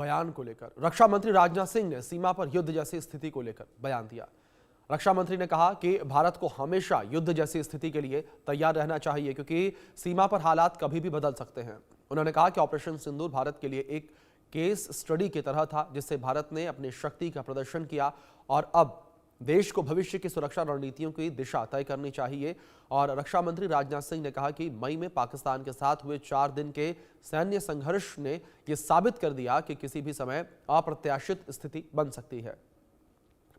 बयान को लेकर रक्षा मंत्री राजनाथ सिंह ने सीमा पर युद्ध जैसी स्थिति को लेकर बयान दिया। रक्षा मंत्री ने कहा कि भारत को हमेशा युद्ध जैसी स्थिति के लिए तैयार रहना चाहिए क्योंकि सीमा पर हालात कभी भी बदल सकते हैं। उन्होंने कहा कि ऑपरेशन सिंदूर भारत के लिए एक केस स्टडी की तरह था जिससे भारत ने अपनी शक्ति का प्रदर्शन किया और अब देश को भविष्य की सुरक्षा रणनीतियों की दिशा तय करनी चाहिए। और रक्षा मंत्री राजनाथ सिंह ने कहा कि मई में पाकिस्तान के साथ हुए 4 दिन के सैन्य संघर्ष ने यह साबित कर दिया कि किसी भी समय अप्रत्याशित स्थिति बन सकती है।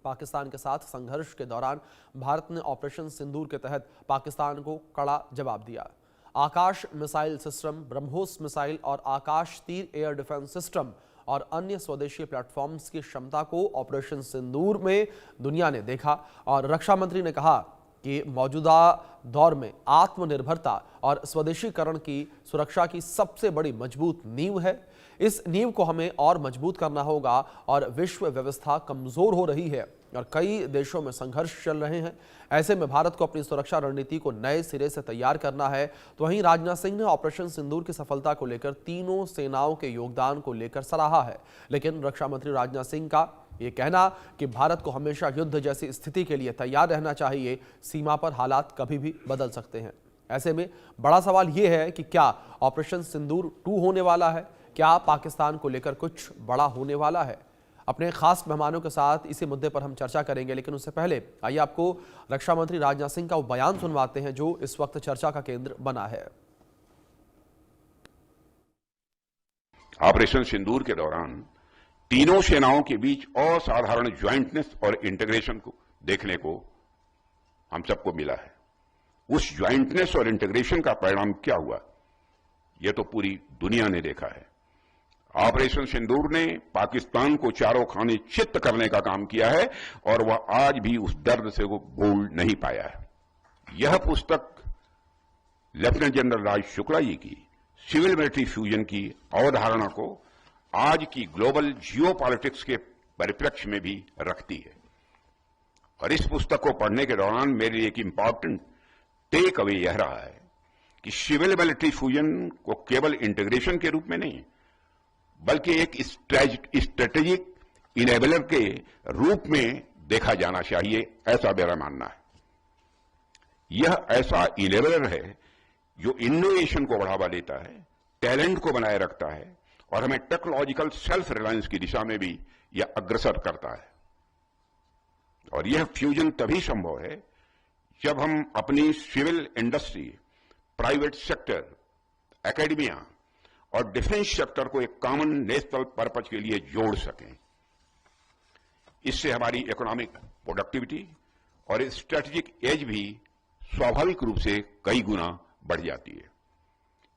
पाकिस्तान के साथ संघर्ष के दौरान भारत ने ऑपरेशन सिंदूर के तहत पाकिस्तान को कड़ा जवाब दिया। आकाश मिसाइल सिस्टम, ब्रह्मोस मिसाइल और आकाश तीर एयर डिफेंस सिस्टम और अन्य स्वदेशी प्लेटफॉर्म्स की क्षमता को ऑपरेशन सिंदूर में दुनिया ने देखा। और रक्षा मंत्री ने कहा कि मौजूदा दौर में आत्मनिर्भरता और स्वदेशीकरण की सुरक्षा की सबसे बड़ी मजबूत नींव है। इस नींव को हमें और मजबूत करना होगा और विश्व व्यवस्था कमजोर हो रही है और कई देशों में संघर्ष चल रहे हैं। ऐसे में भारत को अपनी सुरक्षा रणनीति को नए सिरे से तैयार करना है। तो वहीं राजनाथ सिंह ने ऑपरेशन सिंदूर की सफलता को लेकर तीनों सेनाओं के योगदान को लेकर सराहा है। लेकिन रक्षा मंत्री राजनाथ सिंह का ये कहना कि भारत को हमेशा युद्ध जैसी स्थिति के लिए तैयार रहना चाहिए, सीमा पर हालात कभी भी बदल सकते हैं। ऐसे में बड़ा सवाल यह है कि क्या ऑपरेशन सिंदूर 2 होने वाला है? क्या पाकिस्तान को लेकर कुछ बड़ा होने वाला है? अपने खास मेहमानों के साथ इसी मुद्दे पर हम चर्चा करेंगे, लेकिन उससे पहले आइए आपको रक्षा मंत्री राजनाथ सिंह का वो बयान सुनवाते हैं जो इस वक्त चर्चा का केंद्र बना है। ऑपरेशन सिंदूर के दौरान तीनों सेनाओं के बीच असाधारण ज्वाइंटनेस और इंटीग्रेशन को देखने को हम सबको मिला है। उस ज्वाइंटनेस और इंटीग्रेशन का परिणाम क्या हुआ, यह तो पूरी दुनिया ने देखा है। ऑपरेशन सिंदूर ने पाकिस्तान को चारों खाने चित्त करने का काम किया है और वह आज भी उस दर्द से वो भूल नहीं पाया है। यह पुस्तक लेफ्टिनेंट जनरल राज शुक्ला जी की सिविल मिलिट्री फ्यूजन की अवधारणा को आज की ग्लोबल जियोपॉलिटिक्स के परिप्रेक्ष्य में भी रखती है। और इस पुस्तक को पढ़ने के दौरान मेरे लिए एक इंपॉर्टेंट टेक अवे यह रहा है कि सिविल मिलिट्री फ्यूजन को केवल इंटीग्रेशन के रूप में नहीं बल्कि एक स्ट्रेटेजिक इनेबलर के रूप में देखा जाना चाहिए, ऐसा मेरा मानना है। यह ऐसा इनेबलर है जो इनोवेशन को बढ़ावा देता है, टैलेंट को बनाए रखता है और हमें टेक्नोलॉजिकल सेल्फ रिलायंस की दिशा में भी यह अग्रसर करता है। और यह फ्यूजन तभी संभव है जब हम अपनी civil industry, private sector, academia और डिफेंस सेक्टर को एक कॉमन नेशनल पर्पज के लिए जोड़ सकें। इससे हमारी इकोनॉमिक प्रोडक्टिविटी और स्ट्रेटेजिक एज भी स्वाभाविक रूप से कई गुना बढ़ जाती है।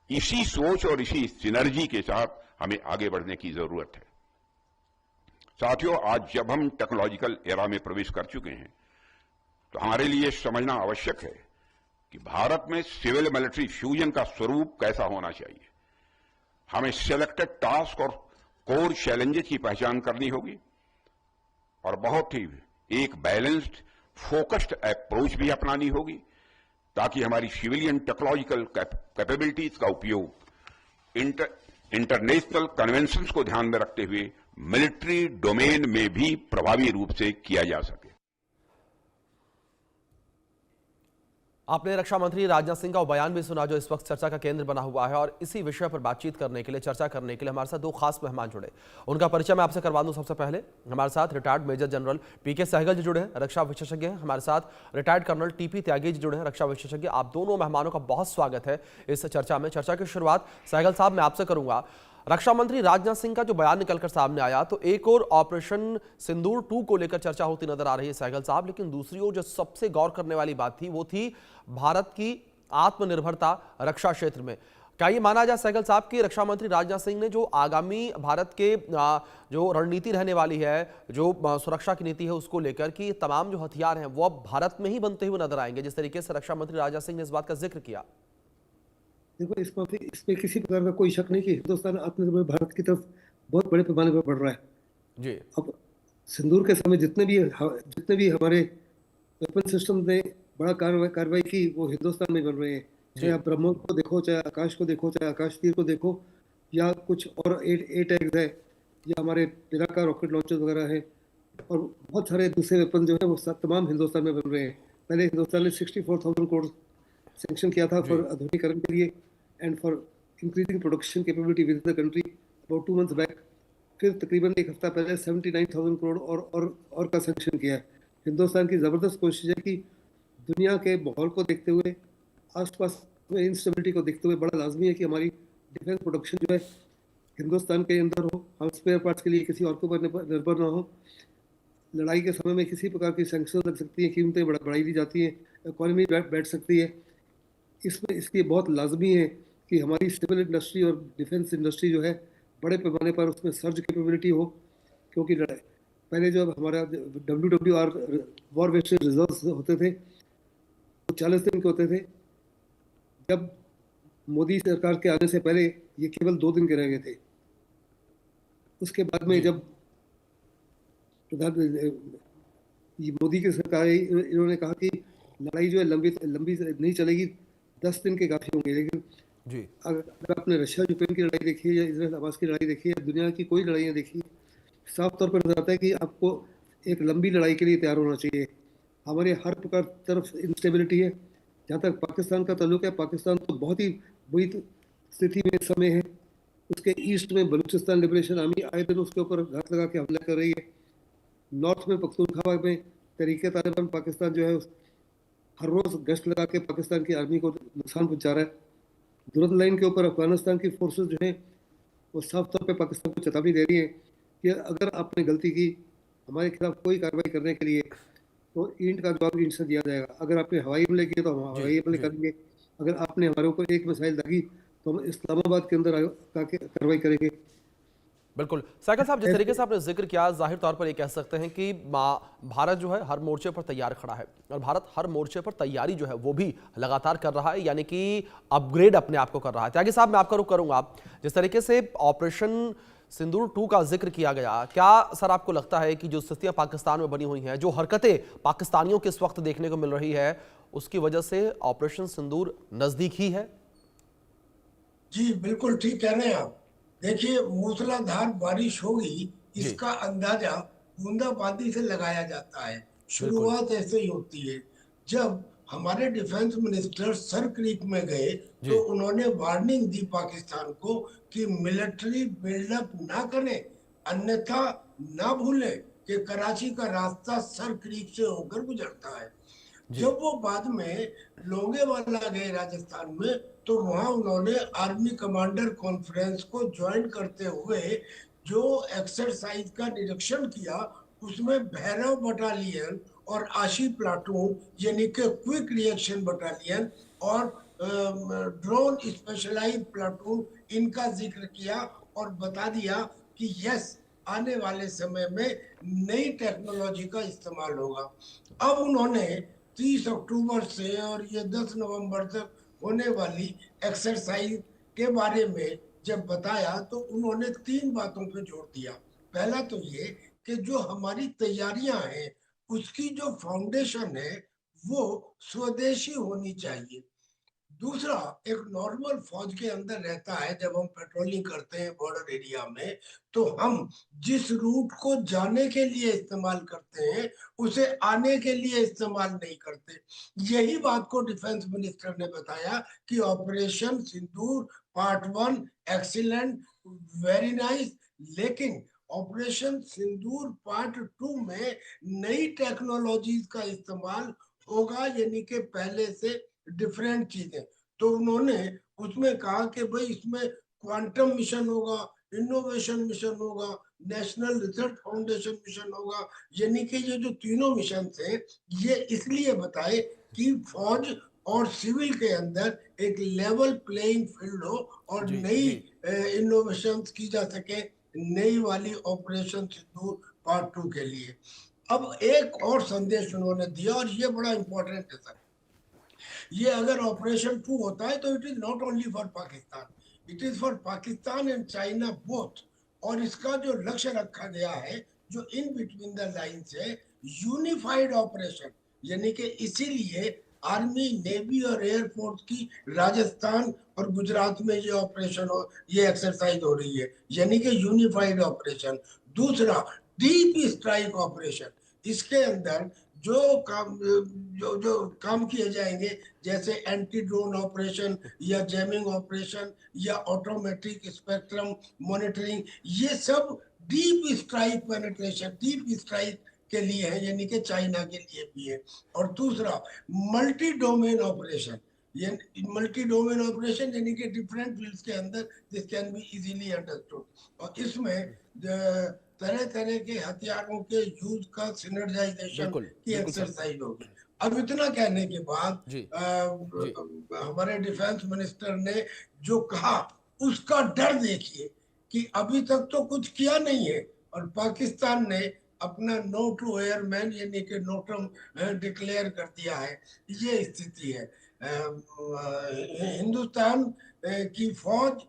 इसी सोच और इसी सिनर्जी के साथ हमें आगे बढ़ने की जरूरत है। साथियों, आज जब हम टेक्नोलॉजिकल एरा में प्रवेश कर चुके हैं तो हमारे लिए समझना आवश्यक है कि भारत में सिविल मिलिट्री फ्यूजन का स्वरूप कैसा होना चाहिए। हमें सिलेक्टेड टास्क और कोर चैलेंजेस की पहचान करनी होगी और बहुत ही एक बैलेंस्ड, फोकस्ड अप्रोच भी अपनानी होगी ताकि हमारी सिविलियन टेक्नोलॉजिकल कैपेबिलिटीज का उपयोग इंटरनेशनल कन्वेंशंस को ध्यान में रखते हुए मिलिट्री डोमेन में भी प्रभावी रूप से किया जा सके। आपने रक्षा मंत्री राजनाथ सिंह का वो बयान भी सुना जो इस वक्त चर्चा का केंद्र बना हुआ है। और इसी विषय पर बातचीत करने के लिए, चर्चा करने के लिए हमारे साथ 2 खास मेहमान जुड़े। उनका परिचय मैं आपसे करवा दूं। सबसे पहले हमारे साथ रिटायर्ड मेजर जनरल पीके सहगल जी जुड़े हैं, रक्षा विशेषज्ञ हैं। हमारे साथ retired colonel TP Tyagi ji जुड़े हैं, रक्षा विशेषज्ञ। आप दोनों मेहमानों का बहुत स्वागत है इस चर्चा में। चर्चा की शुरुआत सहगल साहब मैं आपसे करूंगा। रक्षा मंत्री राजनाथ सिंह का जो बयान निकलकर सामने आया तो एक और ऑपरेशन सिंदूर 2 को लेकर चर्चा होती नजर आ रही है सहगल साहब, लेकिन दूसरी ओर जो सबसे गौर करने वाली बात थी वो थी भारत की आत्मनिर्भरता रक्षा क्षेत्र में। क्या ये माना जाए सहगल साहब कि रक्षा मंत्री राजनाथ सिंह ने जो आगामी भारत के जो रणनीति रहने वाली है, जो सुरक्षा की नीति है उसको लेकर कि तमाम जो हथियार हैं वो अब भारत में ही बनते हुए नजर आएंगे, जिस तरीके से रक्षा मंत्री राजनाथ सिंह ने इस बात का जिक्र किया? देखो, इसमें किसी प्रकार का कोई शक नहीं कि हिंदुस्तान आत्मनिर्भर भारत की तरफ बहुत बड़े पैमाने पर बढ़ रहा है जी। अब सिंदूर के समय जितने भी हमारे वेपन सिस्टम ने बड़ा कार्रवाई की वो हिंदुस्तान में बन रहे हैं। चाहे आप ब्रह्मोस को देखो, चाहे आकाश को देखो, चाहे आकाश तीर को देखो, या कुछ और एयर टैग्स है, या हमारे पिनाका रॉकेट लॉन्चर वगैरह हैं, और बहुत सारे दूसरे वेपन जो है वो तमाम हिंदुस्तान में बन रहे हैं। पहले हिंदुस्तान ने 64,000 करोड़ सैंक्शन किया था फॉर आधुनिकीकरण के लिए and for increasing production capability with the country about 2 months back. फिर तकरीबन एक हफ्ता पहले 79,000 करोड़ और का सैंक्शन किया है। हिंदुस्तान की ज़बरदस्त कोशिश है कि दुनिया के माहौल को देखते हुए, आसपास में इंस्टेबिलिटी को देखते हुए, बड़ा लाजमी है कि हमारी डिफेंस प्रोडक्शन जो है हिंदुस्तान के अंदर हो, हम स्पेयर पार्ट्स के लिए किसी और के ऊपर निर्भर ना हो। लड़ाई के समय में किसी प्रकार की सैंक्शन लग सकती हैं, कीमतें बढ़ाई दी जाती हैं, इकॉनमी बैठ सकती है। इसमें इसलिए बहुत लाजमी है कि हमारी सिविल इंडस्ट्री और डिफेंस इंडस्ट्री जो है बड़े पैमाने पर उसमें सर्ज कैपेबिलिटी हो, क्योंकि पहले जो हमारा WWR वॉर वेस्टेज रिजर्व होते थे वो 40 दिन के होते थे। जब मोदी सरकार के आने से पहले ये केवल 2 दिन के रह गए थे। उसके बाद में जब मोदी की सरकार इन्होंने कहा कि लड़ाई जो है लंबी नहीं चलेगी, 10 दिन के काफी होंगे। लेकिन अगर आपने रशिया यूक्रेन की लड़ाई देखी है या इजराइल हमास की लड़ाई देखी है या दुनिया की कोई लड़ाइयाँ देखी, साफ तौर पर नजर आता है कि आपको एक लंबी लड़ाई के लिए तैयार होना चाहिए। हमारे हर प्रकार तरफ इंस्टेबिलिटी है। जहाँ तक पाकिस्तान का ताल्लुक है, पाकिस्तान तो बहुत ही बुरी स्थिति में इस समय है। उसके ईस्ट में बलूचिस्तान लिबरेशन आर्मी आए दिन उसके ऊपर घात लगा के हमला कर रही है। नॉर्थ में पख्तूनख्वा में तहरीक तालिबान पाकिस्तान जो है हर रोज गश्त लगा के पाकिस्तान की आर्मी को नुकसान पहुंचा रहा है। दुरंत लाइन के ऊपर अफगानिस्तान की फोर्सेस जो हैं वो साफ तौर पे पाकिस्तान को चेतावनी दे रही है कि अगर आपने गलती की हमारे खिलाफ कोई कार्रवाई करने के लिए तो ईंट का जवाब ईंट से दिया जाएगा। अगर आपने हवाई हमले किए तो हम हवाई हमले करेंगे। अगर आपने हमारे ऊपर एक मिसाइल दागी तो हम इस्लामाबाद के अंदर कार्रवाई करेंगे। बिल्कुल साइकिल साहब, जिस तरीके से आपने जिक्र किया, जाहिर तौर पर ये कह सकते हैं कि भारत जो है हर मोर्चे पर तैयार खड़ा है और भारत हर मोर्चे पर तैयारी जो है वो भी लगातार कर रहा है, यानी कि अपग्रेड अपने आप को कर रहा है। त्यागी साहब, मैं आपका रुख करूंगा। जिस तरीके से ऑपरेशन सिंदूर 2 का जिक्र किया गया, क्या सर आपको लगता है कि जो स्थितियां पाकिस्तान में बनी हुई हैं, जो हरकतें पाकिस्तानियों के इस वक्त देखने को मिल रही है, उसकी वजह से ऑपरेशन सिंदूर नजदीक ही है? जी बिल्कुल ठीक कह रहे हैं आप। देखिए, मूसलाधार बारिश होगी इसका अंदाजा बूंदाबांदी से लगाया जाता है। शुरुआत ऐसे ही होती है। जब हमारे डिफेंस मिनिस्टर सर क्रीक में गए तो उन्होंने वार्निंग दी पाकिस्तान को कि मिलिट्री बिल्डअप ना करें, अन्यथा ना भूलें कि कराची का रास्ता सर क्रीक से होकर गुजरता है। जब वो बाद में लोंगेवाला गए राजस्थान में तो वहां उन्होंने आर्मी कमांडर कॉन्फ्रेंस को ज्वाइन करते हुए जो एक्सरसाइज का निरीक्षण किया, उसमें भैरव बटालियन और आशी प्लाटून यानी कि क्विक रिएक्शन बटालियन और ड्रोन स्पेशलाइज प्लाटून, इनका जिक्र किया और बता दिया कि यस, आने वाले समय में नई टेक्नोलॉजी का इस्तेमाल होगा। अब उन्होंने 30 अक्टूबर से और ये 10 नवंबर तक होने वाली एक्सरसाइज के बारे में जब बताया तो उन्होंने 3 बातों पे जोर दिया। पहला तो ये कि जो हमारी तैयारियां हैं उसकी जो फाउंडेशन है वो स्वदेशी होनी चाहिए। दूसरा, एक नॉर्मल फौज के अंदर रहता है, जब हम पेट्रोलिंग करते हैं बॉर्डर एरिया में तो हम जिस रूट को जाने के लिए इस्तेमाल करते हैं उसे आने के लिए इस्तेमाल नहीं करते। यही बात को डिफेंस मिनिस्टर ने बताया कि ऑपरेशन सिंदूर पार्ट 1 एक्सीलेंट, वेरी नाइस, लेकिन ऑपरेशन सिंदूर पार्ट 2 में नई टेक्नोलॉजीज का इस्तेमाल होगा, यानी कि पहले से डिफरेंट चीजें। तो उन्होंने उसमें कहा कि भाई इसमें क्वांटम मिशन होगा, इनोवेशन मिशन होगा, नेशनल रिसर्च फाउंडेशन मिशन होगा, यानी कि ये जो तीनों मिशन थे ये इसलिए बताए कि फौज और सिविल के अंदर एक लेवल प्लेइंग फील्ड हो और नई इनोवेशन की जा सके नई वाली ऑपरेशन सिंदूर पार्ट 2 के लिए। अब एक और संदेश उन्होंने दिया और ये बड़ा इंपॉर्टेंट है सर। ये अगर ऑपरेशन 2 होता है तो it is not only for Pakistan, it is for Pakistan and China both. और इसका जो लक्ष्य रखा गया है जो इन बिटवीन द लाइन्स है यूनिफाइड ऑपरेशन, यानी कि इसीलिए आर्मी, नेवी और एयरफोर्स की राजस्थान और गुजरात में ये ऑपरेशन हो, ये एक्सरसाइज हो रही है, यानी कि यूनिफाइड ऑपरेशन। दूसरा, डीप स्ट्राइक ऑपरेशन। इसके अंदर जो काम किए जाएंगे, जैसे एंटी ड्रोन ऑपरेशन या जैमिंग ऑपरेशन या ऑटोमेटिक स्पेक्ट्रम मॉनिटरिंग, ये सब deep strike penetration, deep strike के लिए है, यानी कि चाइना के लिए भी है। और दूसरा, मल्टी डोमेन ऑपरेशन। ये मल्टी डोमेन ऑपरेशन यानी कि डिफरेंट फील्ड्स के अंदर this can be easily understood. और इसमें तरह तरह के हथियारों के यूज का सिनर्जाइजेशन बिल्कुल की बिल्कुल सर। एक्सरसाइज होगी। अब इतना कहने के बाद जी जी हमारे डिफेंस मिनिस्टर ने जो कहा, उसका डर देखिए कि अभी तक तो कुछ किया नहीं है, और पाकिस्तान ने अपना नो टू एयरमैन यानी कि नोटम डिक्लेयर कर दिया है। ये स्थिति है। हिंदुस्तान की फौज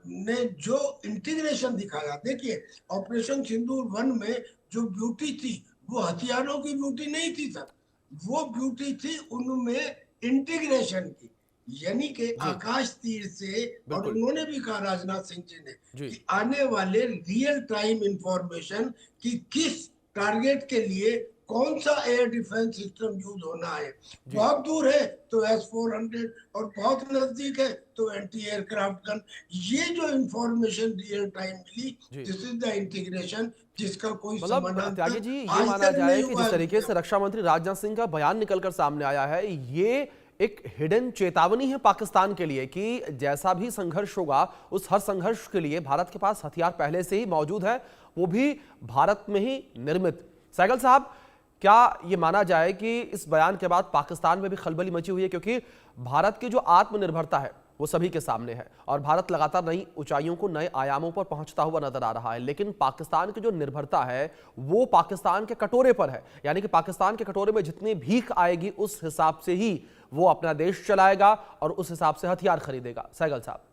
ने जो इंटीग्रेशन दिखाया, देखिए ऑपरेशन सिंदूर 1 में जो ब्यूटी थी वो हथियारों की ब्यूटी नहीं थी सर, वो ब्यूटी थी उनमें इंटीग्रेशन की, यानी कि जी आकाश तीर से। और बिल्कुल उन्होंने भी कहा, राजनाथ सिंह जी ने, जी कि आने वाले रियल टाइम इंफॉर्मेशन कि किस टारगेट के लिए कौन सा एयर डिफेंस सिस्टम यूज होना है। जी बहुत दूर है तो S-400 और बहुत नजदीक है तो एंटी एयरक्राफ्ट गन। ये जो इंफॉर्मेशन रियल टाइम मिली, जी। दिस इज द इंटीग्रेशन जिसका कोई मतलब त्यागी समानांतर जी, ये आज माना तक जाए नहीं कि हुआ जिस है तरीके दुनिया से में। रक्षा मंत्री राजनाथ सिंह का बयान निकलकर सामने आया है, ये एक हिडन चेतावनी है पाकिस्तान के लिए कि जैसा भी संघर्ष होगा, उस हर संघर्ष के लिए भारत के पास हथियार पहले से ही मौजूद है, वो भी भारत में ही निर्मित। सहगल साहब, क्या ये माना जाए कि इस बयान के बाद पाकिस्तान में भी खलबली मची हुई है, क्योंकि भारत की जो आत्मनिर्भरता है वो सभी के सामने है और भारत लगातार नई ऊंचाइयों को, नए आयामों पर पहुंचता हुआ नजर आ रहा है, लेकिन पाकिस्तान की जो निर्भरता है वो पाकिस्तान के कटोरे पर है, यानी कि पाकिस्तान के कटोरे में जितनी भीख आएगी उस हिसाब से ही वो अपना देश चलाएगा और उस हिसाब से हथियार खरीदेगा। सहगल साहब,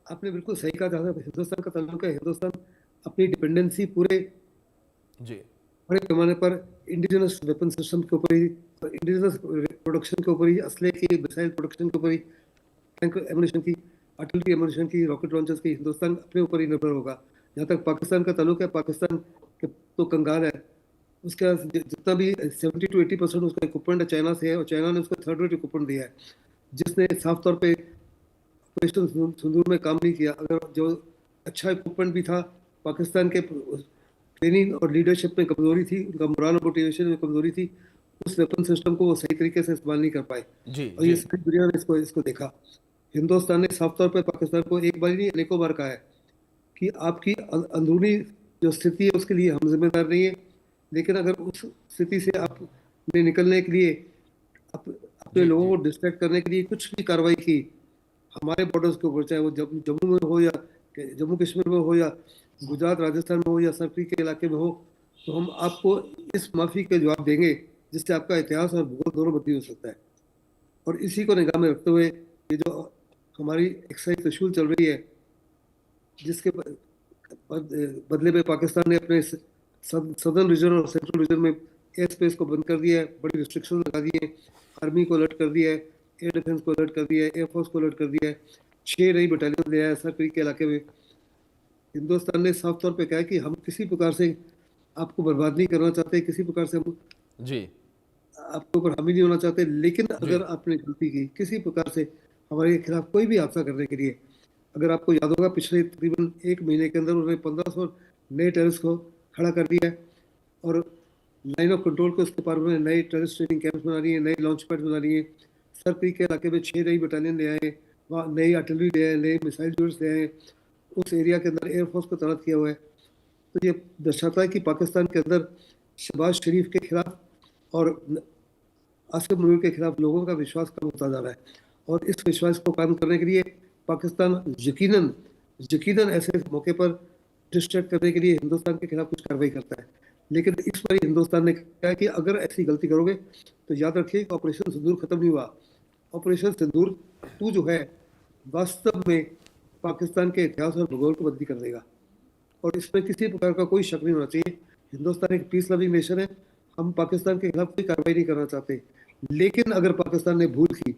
आपने बिल्कुल सही कहा। जहाँ तक हिंदुस्तान का ताल्लुक है, हिंदुस्तान अपनी डिपेंडेंसी पूरे जी बड़े पैमाने पर इंडिजिनस वेपन सिस्टम के ऊपर ही, इंडिजिनस प्रोडक्शन के ऊपर ही, असले की, मिसाइल प्रोडक्शन के ऊपर ही, टैंक एमुनिशन की, आर्टिलरी एमुनिशन की, रॉकेट लॉन्चर्स की, हिंदुस्तान अपने ऊपर ही निर्भर होगा। जहाँ तक पाकिस्तान का ताल्लुक है, पाकिस्तान के तो कंगाल है। उसका जितना भी 70 to 80% उसका इक्विपमेंट चाइना से है, और चाइना ने उसको थर्ड रेट इक्विपमेंट दिया है, जिसने साफ तौर पे ऑपरेशन सिंदूर में काम नहीं किया। अगर जो अच्छा इक्विपमेंट भी था, पाकिस्तान के ट्रेनिंग और लीडरशिप में कमजोरी थी, उनका मोरल और मोटिवेशन में कमजोरी थी, उस वेपन सिस्टम को वो सही तरीके से इस्तेमाल नहीं कर पाए। जी और ये जी सारी दुनिया ने इसको देखा। हिंदुस्तान ने साफ तौर पर पाकिस्तान को एक बार नहीं, अनेकों बार कहा है कि आपकी अंदरूनी जो स्थिति है उसके लिए हम जिम्मेदार नहीं है, लेकिन अगर उस स्थिति से आपने निकलने के लिए, अपने जी लोगों जी को डिस्ट्रैक्ट करने के लिए कुछ भी कार्रवाई की हमारे बॉर्डर्स के ऊपर, चाहे वो जम्मू में हो या जम्मू कश्मीर में हो या गुजरात राजस्थान में हो या सर्कल के इलाके में हो, तो हम आपको इस माफी के जवाब देंगे, जिससे आपका इतिहास और भूगोल दोनों बदली हो सकता है। और इसी को निगाह में रखते हुए ये जो हमारी एक्साइज त्रिशूल चल रही है, जिसके बदले में पाकिस्तान ने अपने सदर्न रीजन और सेंट्रल रीजन में एयर स्पेस को बंद कर दिया है, बड़ी रिस्ट्रिक्शन लगा दी है, आर्मी को अलर्ट कर दिया है, एयर डिफेंस को अलर्ट कर दिया है, एयरफोर्स को अलर्ट कर दिया है, 6 नई बटालियन दिया है सर्कल के इलाके में। हिंदुस्तान ने साफ तौर पे कहा है कि हम किसी प्रकार से आपको बर्बाद नहीं करना चाहते, किसी प्रकार से हम जी आपके ऊपर हावी नहीं होना चाहते, लेकिन अगर आपने गलती की किसी प्रकार से हमारे खिलाफ कोई भी हादसा करने के लिए, अगर आपको याद होगा पिछले तकरीबन 1 महीने के अंदर उन्होंने 1500 नए टेररिस्ट को खड़ा कर दिया है, और लाइन ऑफ कंट्रोल को उसके पार उन्होंने नए टेररिस्ट ट्रेनिंग कैंप्स बना रही है, नए लॉन्च पैड बना रही है, सर्कल के इलाके में 6 नई बटालियन ले आए, वहाँ नई आर्टिलरी ले आए, नए मिसाइल यूनिट्स ले आए, उस एरिया के अंदर एयरफोर्स को तैनात किया हुआ है। तो ये दर्शाता है कि पाकिस्तान के अंदर शहबाज शरीफ के खिलाफ और आसिफ मुनीर के खिलाफ लोगों का विश्वास कम होता जा रहा है, और इस विश्वास को कायम करने के लिए पाकिस्तान यकीनन ऐसे मौके पर डिस्ट्रैक्ट करने के लिए हिंदुस्तान के खिलाफ कुछ कार्रवाई करता है। लेकिन इस बार हिंदुस्तान ने कहा कि अगर ऐसी गलती करोगे तो याद रखिए ऑपरेशन सिंदूर खत्म नहीं हुआ। ऑपरेशन सिंदूर 2 जो है वास्तव में पाकिस्तान के इतिहास और भूगोल को बदली कर देगा, और इसमें किसी प्रकार का कोई शक नहीं होना चाहिए। हिंदुस्तान एक पीस लविंग नेशन है, हम पाकिस्तान के खिलाफ कोई कार्रवाई नहीं करना चाहते, लेकिन अगर पाकिस्तान ने भूल की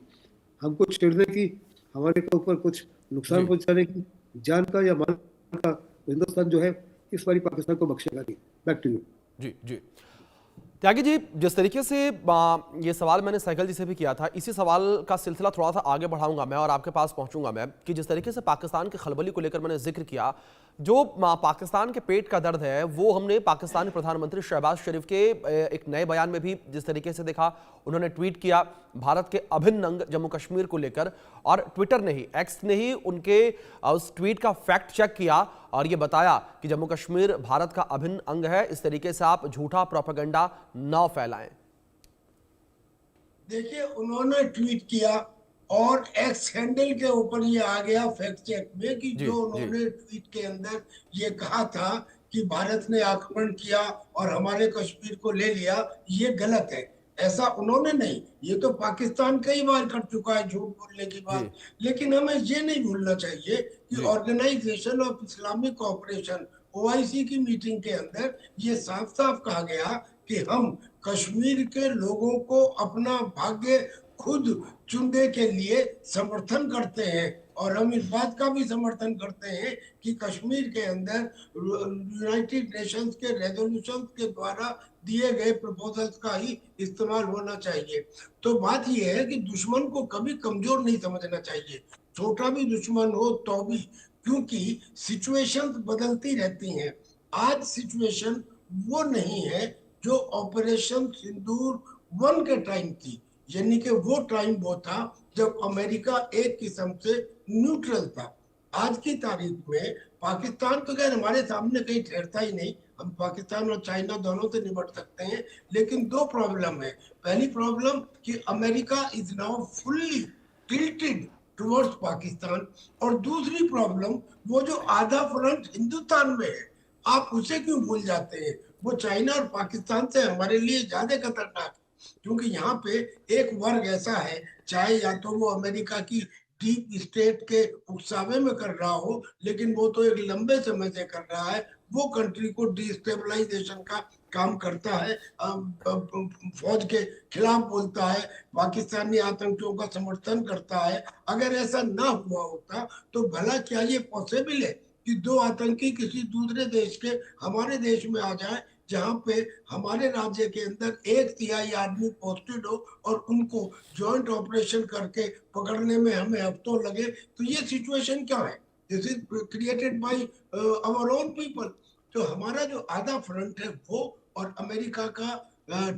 हमको छेड़ने की, हमारे के ऊपर कुछ नुकसान पहुंचाने की, जान का या माल का, तो हिंदुस्तान जो है इस बारी पाकिस्तान को बख्शेगा नहीं। Back to you. Ji ji Tyagi ji, जिस तरीके से ये सवाल मैंने सहगल जी से भी किया था, इसी सवाल का सिलसिला थोड़ा सा आगे बढ़ाऊंगा मैं और आपके पास पहुंचूंगा मैं, कि जिस तरीके से पाकिस्तान के खलबली को लेकर मैंने जिक्र किया, जो पाकिस्तान के पेट का दर्द है वो हमने पाकिस्तानी प्रधानमंत्री शहबाज शरीफ के एक नए बयान में भी जिस तरीके से देखा। उन्होंने ट्वीट किया भारत के अभिन्न अंग जम्मू कश्मीर को लेकर, और ट्विटर ने ही, एक्स ने ही उनके उस ट्वीट का फैक्ट चेक किया और ये बताया कि जम्मू कश्मीर भारत का अभिन्न अंग है। इस तरीके से आप झूठा प्रोपेगेंडा न फैलाएं। देखिए, उन्होंने ट्वीट किया और एक्स हैंडल के ऊपर ये आ गया फैक्ट चेक में कि जो उन्होंने ट्वीट के अंदर ये कहा था कि भारत ने आक्रमण किया और हमारे कश्मीर को ले लिया, ये गलत है। ऐसा उन्होंने नहीं, ये तो पाकिस्तान कई बार कर चुका है झूठ बोलने की बात। लेकिन हमें ये नहीं भूलना चाहिए कि organisation of Islamic cooperation OIC की मीटिंग के अंदर ये साफ साफ कहा गया कि हम कश्मीर के लोगों को अपना भाग्य खुद चुनने के लिए समर्थन करते हैं, और हम इस बात का भी समर्थन करते हैं कि कश्मीर के अंदर यूनाइटेड नेशंस के रेजोल्यूशन के द्वारा दिए गए प्रपोजल्स का ही इस्तेमाल होना चाहिए। तो बात यह है कि दुश्मन को कभी कमजोर नहीं समझना चाहिए, छोटा भी दुश्मन हो तो भी, क्योंकि सिचुएशंस बदलती रहती हैं। आज सिचुएशन वो नहीं है जो ऑपरेशन सिंदूर 1 के टाइम थी, यानी कि वो टाइम वो था जब अमेरिका एक किस्म से न्यूट्रल था। आज की तारीख में पाकिस्तान तो खैर हमारे सामने कहीं ठहरता ही नहीं, हम पाकिस्तान और चाइना दोनों से निपट सकते हैं, लेकिन दो प्रॉब्लम है। पहली प्रॉब्लम कि America is now fully tilted towards Pakistan, और दूसरी प्रॉब्लम वो जो आधा फ्रंट हिंदुस्तान में है, आप उसे क्यों भूल जाते हैं? वो चाइना और पाकिस्तान से हमारे लिए ज्यादा खतरनाक है, क्योंकि यहाँ पे एक वर्ग ऐसा है, चाहे या तो वो अमेरिका की डीप स्टेट के उकसावे में कर रहा हो, लेकिन वो तो एक लंबे समय से कर रहा है, वो कंट्री को डिस्टेबलाइजेशन का काम करता है, फौज के खिलाफ बोलता है, पाकिस्तानी आतंकियों का समर्थन करता है। अगर ऐसा ना हुआ होता तो भला क्या ये पॉसिबल है कि 2 आतंकी किसी दूसरे देश के हमारे देश में आ जाए, जहां पे हमारे राज्य के अंदर 1/3 आदमी पोस्टेड हो और उनको जॉइंट ऑपरेशन करके पकड़ने में हमें हफ्तों लगे? तो ये सिचुएशन क्या है? This is created by our own people. तो हमारा जो आधा फ्रंट है वो, और अमेरिका का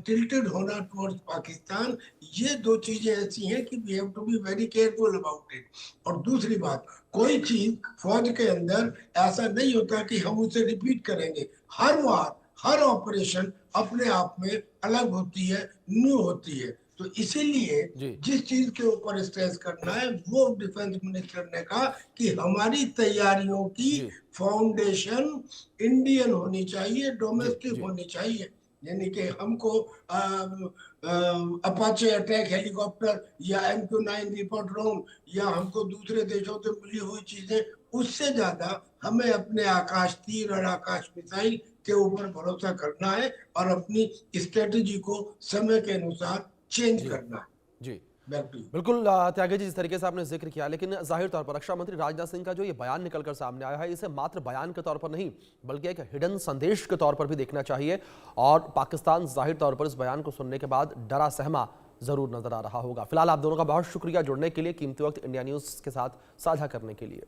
टिल्टेड होना टुवर्ड्स पाकिस्तान, ये दो चीजें ऐसी हैं कि we have to be very careful about it. और दूसरी बात, कोई चीज फौज के अंदर ऐसा नहीं होता कि हम उसे रिपीट करेंगे। हर बार हर ऑपरेशन अपने आप में अलग होती है, न्यू होती है। तो इसीलिए जिस चीज के ऊपर स्ट्रेस करना है वो डिफेंस मिनिस्टर ने कहा कि हमारी तैयारियों की फाउंडेशन इंडियन होनी चाहिए, डोमेस्टिक होनी चाहिए। यानी कि हमको अपाचे अटैक हेलीकॉप्टर या MQ-9 रिपर ड्रोन या हमको दूसरे देशों से मिली हुई चीजें, उससे ज्यादा हमें अपने आकाश तीर और आकाश मिसाइल के ऊपर भरोसा करना है और अपनी स्ट्रेटेजी को समय के अनुसार चेंज करना है। जी बिल्कुल त्यागी जी, जिस तरीके से आपने जिक्र किया, लेकिन जाहिर तौर पर रक्षा मंत्री राजनाथ सिंह का जो ये बयान निकलकर सामने आया है, इसे मात्र बयान के तौर पर नहीं बल्कि एक हिडन संदेश के तौर पर भी देखना चाहिए। और पाकिस्तान जाहिर तौर पर इस बयान को सुनने के बाद डरा सहमा जरूर नजर आ रहा होगा। फिलहाल आप दोनों का बहुत शुक्रिया जुड़ने के लिए, कीमती वक्त इंडिया न्यूज के साथ साझा करने के लिए।